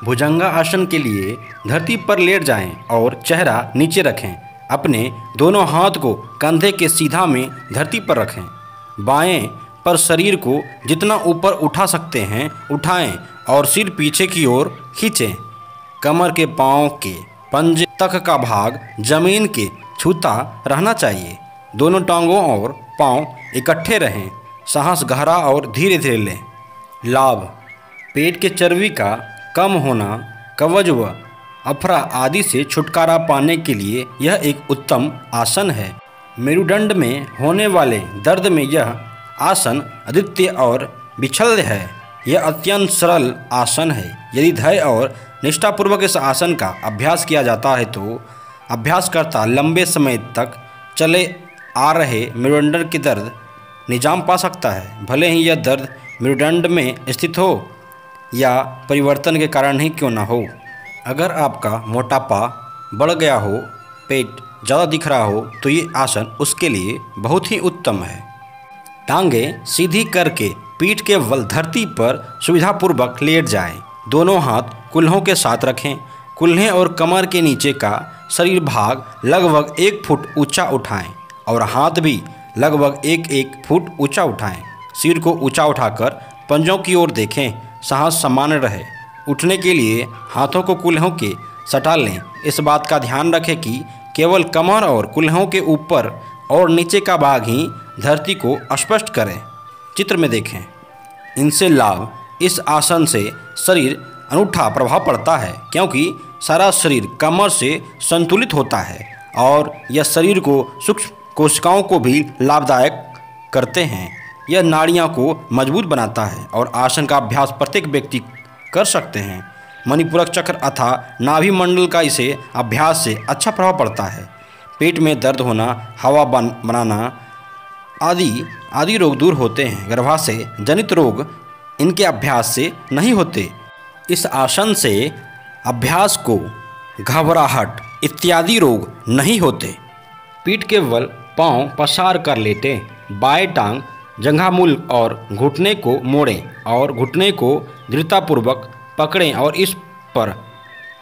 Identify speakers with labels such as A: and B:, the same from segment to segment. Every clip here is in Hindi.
A: भुजंगा आसन के लिए धरती पर लेट जाएं और चेहरा नीचे रखें। अपने दोनों हाथ को कंधे के सीधा में धरती पर रखें। बाएं पर शरीर को जितना ऊपर उठा सकते हैं उठाएं और सिर पीछे की ओर खींचें। कमर के पांव के पंजे तक का भाग जमीन के छूता रहना चाहिए। दोनों टांगों और पांव इकट्ठे रहें। सांस गहरा और धीरे धीरे लें। लाभ: पेट के चर्बी का कम होना, कब्ज व अफरा आदि से छुटकारा पाने के लिए यह एक उत्तम आसन है। मेरुदंड में होने वाले दर्द में यह आसन अद्वितीय और विच्छल है। यह अत्यंत सरल आसन है। यदि धैर्य और निष्ठापूर्वक इस आसन का अभ्यास किया जाता है तो अभ्यासकर्ता लंबे समय तक चले आ रहे मेरुदंड के दर्द निजाम पा सकता है, भले ही यह दर्द मेरुदंड में स्थित हो या परिवर्तन के कारण ही क्यों न हो। अगर आपका मोटापा बढ़ गया हो, पेट ज़्यादा दिख रहा हो तो ये आसन उसके लिए बहुत ही उत्तम है। टांगें सीधी करके पीठ के बल धरती पर सुविधापूर्वक लेट जाएं। दोनों हाथ कूल्हों के साथ रखें। कूल्हे और कमर के नीचे का शरीर भाग लगभग 1 फुट ऊंचा उठाएं और हाथ भी लगभग 1-1 फुट ऊंचा उठाएं। सिर को ऊंचा उठाकर पंजों की ओर देखें। सांस सामान्य रहे। उठने के लिए हाथों को कूल्हों के सटा लें। इस बात का ध्यान रखें कि केवल कमर और कूल्हों के ऊपर और नीचे का भाग ही धरती को स्पष्ट करें। चित्र में देखें। इनसे लाभ: इस आसन से शरीर अनूठा प्रभाव पड़ता है क्योंकि सारा शरीर कमर से संतुलित होता है और यह शरीर को सूक्ष्म कोशिकाओं को भी लाभदायक करते हैं। यह नाड़ियों को मजबूत बनाता है और आसन का अभ्यास प्रत्येक व्यक्ति कर सकते हैं। मणिपूरक चक्र अथा नाभि मंडल का इसे अभ्यास से अच्छा प्रभाव पड़ता है। पेट में दर्द होना, हवा बनाना आदि रोग दूर होते हैं। गर्भाशय जनित रोग इनके अभ्यास से नहीं होते। इस आसन से अभ्यास को घबराहट इत्यादि रोग नहीं होते। पीठ के बल पांव पसार कर लेटें। बाएं टांग जंघामूल और घुटने को मोड़ें और घुटने को दृढ़तापूर्वक पकड़ें और इस पर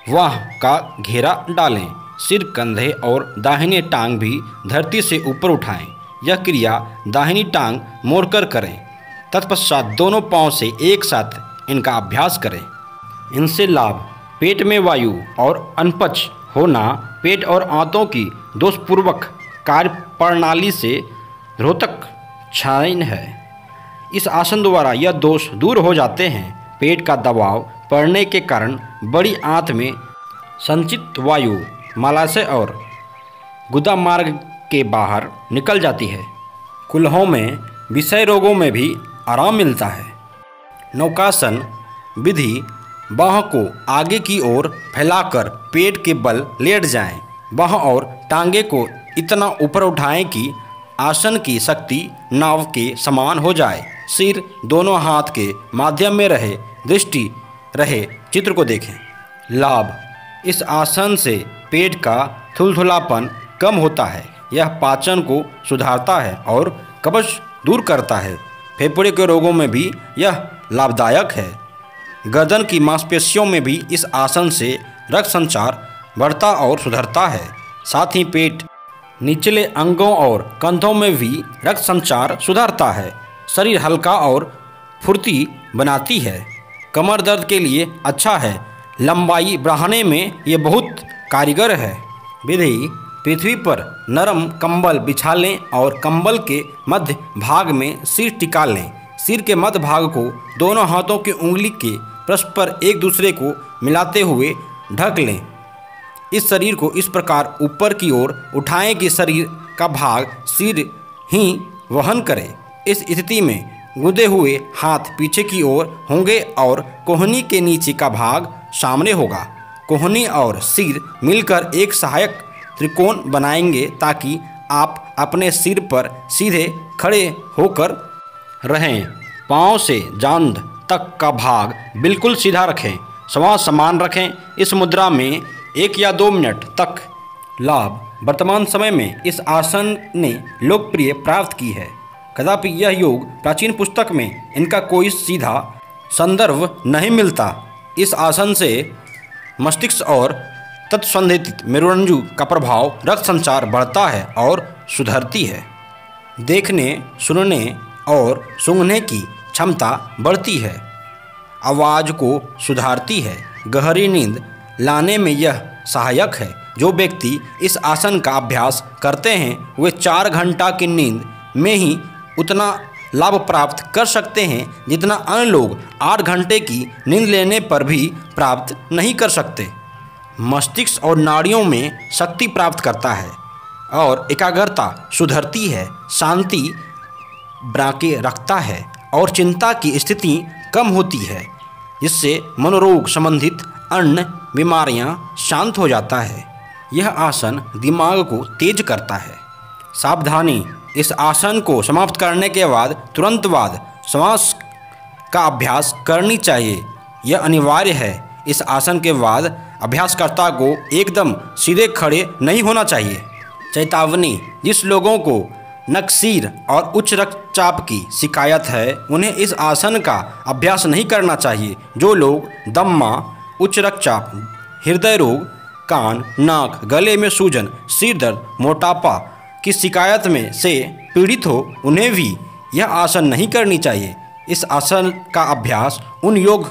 A: वाह का घेरा डालें। सिर, कंधे और दाहिने टांग भी धरती से ऊपर उठाएं। यह क्रिया दाहिनी टांग मोड़कर करें। तत्पश्चात दोनों पांव से एक साथ इनका अभ्यास करें। इनसे लाभ: पेट में वायु और अनपच होना, पेट और आंतों की दोषपूर्वक कार्य प्रणाली से रोहतक क्षयन है। इस आसन द्वारा यह दोष दूर हो जाते हैं। पेट का दबाव पड़ने के कारण बड़ी आंत में संचित वायु मलाशय और गुदा मार्ग के बाहर निकल जाती है। कूल्हों में विषय रोगों में भी आराम मिलता है। नौकासन विधि: बाह को आगे की ओर फैलाकर पेट के बल लेट जाएं। बाह और टांगे को इतना ऊपर उठाएं कि आसन की शक्ति नाव के समान हो जाए। सिर दोनों हाथ के माध्यम में रहे, दृष्टि रहे। चित्र को देखें। लाभ: इस आसन से पेट का थुलथुलापन कम होता है। यह पाचन को सुधारता है और कब्ज दूर करता है। फेफड़े के रोगों में भी यह लाभदायक है। गर्दन की मांसपेशियों में भी इस आसन से रक्त संचार बढ़ता और सुधरता है। साथ ही पेट, निचले अंगों और कंधों में भी रक्त संचार सुधारता है। शरीर हल्का और फुर्ती बनाती है। कमर दर्द के लिए अच्छा है। लंबाई बढ़ाने में ये बहुत कारगर है। विधि: पृथ्वी पर नरम कंबल बिछा लें और कंबल के मध्य भाग में सिर टिका लें। सिर के मध्य भाग को दोनों हाथों की उंगली के परस्पर एक दूसरे को मिलाते हुए ढक लें। इस शरीर को इस प्रकार ऊपर की ओर उठाएं कि शरीर का भाग सिर ही वहन करे। इस स्थिति में गुदे हुए हाथ पीछे की ओर होंगे और कोहनी के नीचे का भाग सामने होगा। कोहनी और सिर मिलकर एक सहायक त्रिकोण बनाएंगे ताकि आप अपने सिर पर सीधे खड़े होकर रहें। पाँव से जांघ तक का भाग बिल्कुल सीधा रखें। श्वास समान रखें। इस मुद्रा में 1 या 2 मिनट तक। लाभ: वर्तमान समय में इस आसन ने लोकप्रिय प्राप्त की है। कदापि यह योग प्राचीन पुस्तक में इनका कोई सीधा संदर्भ नहीं मिलता। इस आसन से मस्तिष्क और तत्संबंधित मेरुरज्जु का प्रभाव रक्त संचार बढ़ता है और सुधरती है। देखने, सुनने और सूंघने की क्षमता बढ़ती है। आवाज़ को सुधारती है। गहरी नींद लाने में यह सहायक है। जो व्यक्ति इस आसन का अभ्यास करते हैं वे 4 घंटा की नींद में ही उतना लाभ प्राप्त कर सकते हैं जितना अन्य लोग 8 घंटे की नींद लेने पर भी प्राप्त नहीं कर सकते। मस्तिष्क और नाड़ियों में शक्ति प्राप्त करता है और एकाग्रता सुधरती है। शांति बनाए रखता है और चिंता की स्थिति कम होती है, जिससे मनोरोग संबंधित अन्य बीमारियां शांत हो जाता है। यह आसन दिमाग को तेज करता है। सावधानी, इस आसन को समाप्त करने के बाद तुरंत बाद श्वास का अभ्यास करनी चाहिए। यह अनिवार्य है। इस आसन के बाद अभ्यासकर्ता को एकदम सीधे खड़े नहीं होना चाहिए। चेतावनी, जिस लोगों को नक्सीर और उच्च रक्तचाप की शिकायत है उन्हें इस आसन का अभ्यास नहीं करना चाहिए। जो लोग दम्मा, उच्च रक्तचाप, हृदय रोग, कान, नाक, गले में सूजन, सिर दर्द, मोटापा की शिकायत में से पीड़ित हो उन्हें भी यह आसन नहीं करनी चाहिए। इस आसन का अभ्यास उन योग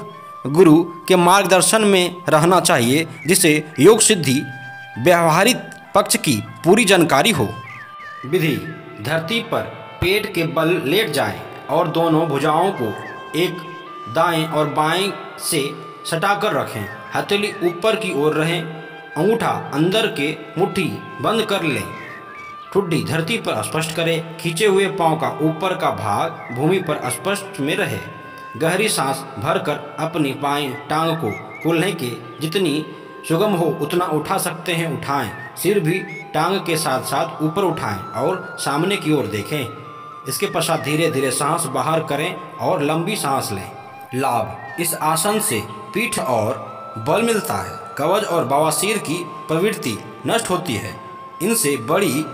A: गुरु के मार्गदर्शन में रहना चाहिए जिसे योग सिद्धि व्यवहारिक पक्ष की पूरी जानकारी हो। विधि: धरती पर पेट के बल लेट जाएं और दोनों भुजाओं को एक दाएं और बाएं से सटाकर रखें। हथेली ऊपर की ओर रहे, अंगूठा अंदर के मुट्ठी बंद कर लें। ठुड्डी धरती पर स्पष्ट करें। खींचे हुए पांव का ऊपर का भाग भूमि पर स्पष्ट में रहे। गहरी सांस भरकर अपनी बाएं टांग को कूल्हे के जितनी सुगम हो उतना उठा सकते हैं उठाएं। सिर भी टांग के साथ साथ ऊपर उठाएं और सामने की ओर देखें। इसके पश्चात धीरे धीरे सांस बाहर करें और लंबी सांस लें। लाभ: इस आसन से पीठ और बल मिलता है। कब्ज और बवासीर की प्रवृत्ति नष्ट होती है। इनसे बड़ी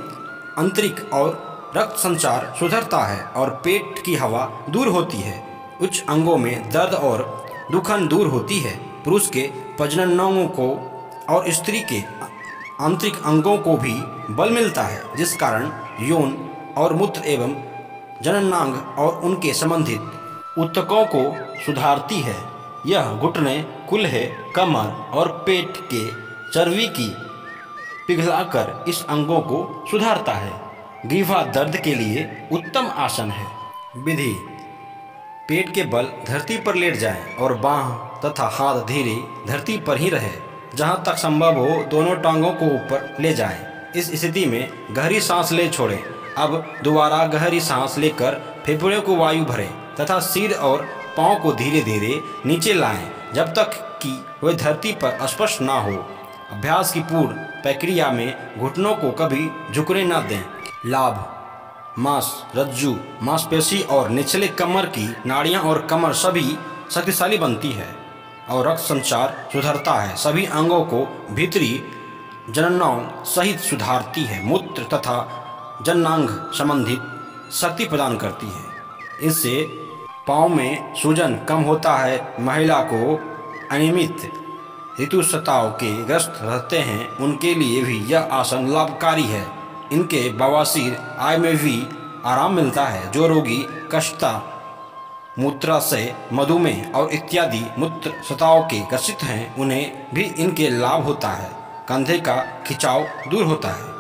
A: आंतरिक और रक्त संचार सुधरता है और पेट की हवा दूर होती है। उच्च अंगों में दर्द और दुखन दूर होती है। पुरुष के प्रजननांगों को और स्त्री के आंतरिक अंगों को भी बल मिलता है, जिस कारण यौन और मूत्र एवं जननांग और उनके संबंधित ऊतकों को सुधारती है। यह घुटने, कूल्हे, कमर और पेट के चर्बी की पिघलाकर इस अंगों को सुधारता है। ग्रीवा दर्द के लिए उत्तम आसन है। विधि: पेट के बल धरती पर लेट जाएं और बांह तथा हाथ धीरे धरती पर ही रहे। जहां तक संभव हो दोनों टांगों को ऊपर ले जाएं। इस स्थिति में गहरी सांस ले छोड़ें। अब दोबारा गहरी सांस लेकर फेफड़े को वायु भरें तथा सिर और पांव को धीरे धीरे नीचे लाएं जब तक कि वे धरती पर स्पर्श ना हो। अभ्यास की पूर्ण प्रक्रिया में घुटनों को कभी झुकने न दें। लाभ: मांस, रज्जु, मांसपेशी और निचले कमर की नाड़ियां और कमर सभी शक्तिशाली बनती है और रक्त संचार सुधरता है। सभी अंगों को भीतरी जननांग सहित सुधारती है। मूत्र तथा जननांग संबंधित शक्ति प्रदान करती है। इससे पाँव में सूजन कम होता है। महिला को अनियमित ऋतुस्राव के ग्रस्त रहते हैं उनके लिए भी यह आसन लाभकारी है। इनके बवासीर आय में भी आराम मिलता है। जो रोगी कष्टता, मूत्राशय, मधुमेह और इत्यादि मूत्रस्राव के ग्रसित हैं उन्हें भी इनके लाभ होता है। कंधे का खिंचाव दूर होता है।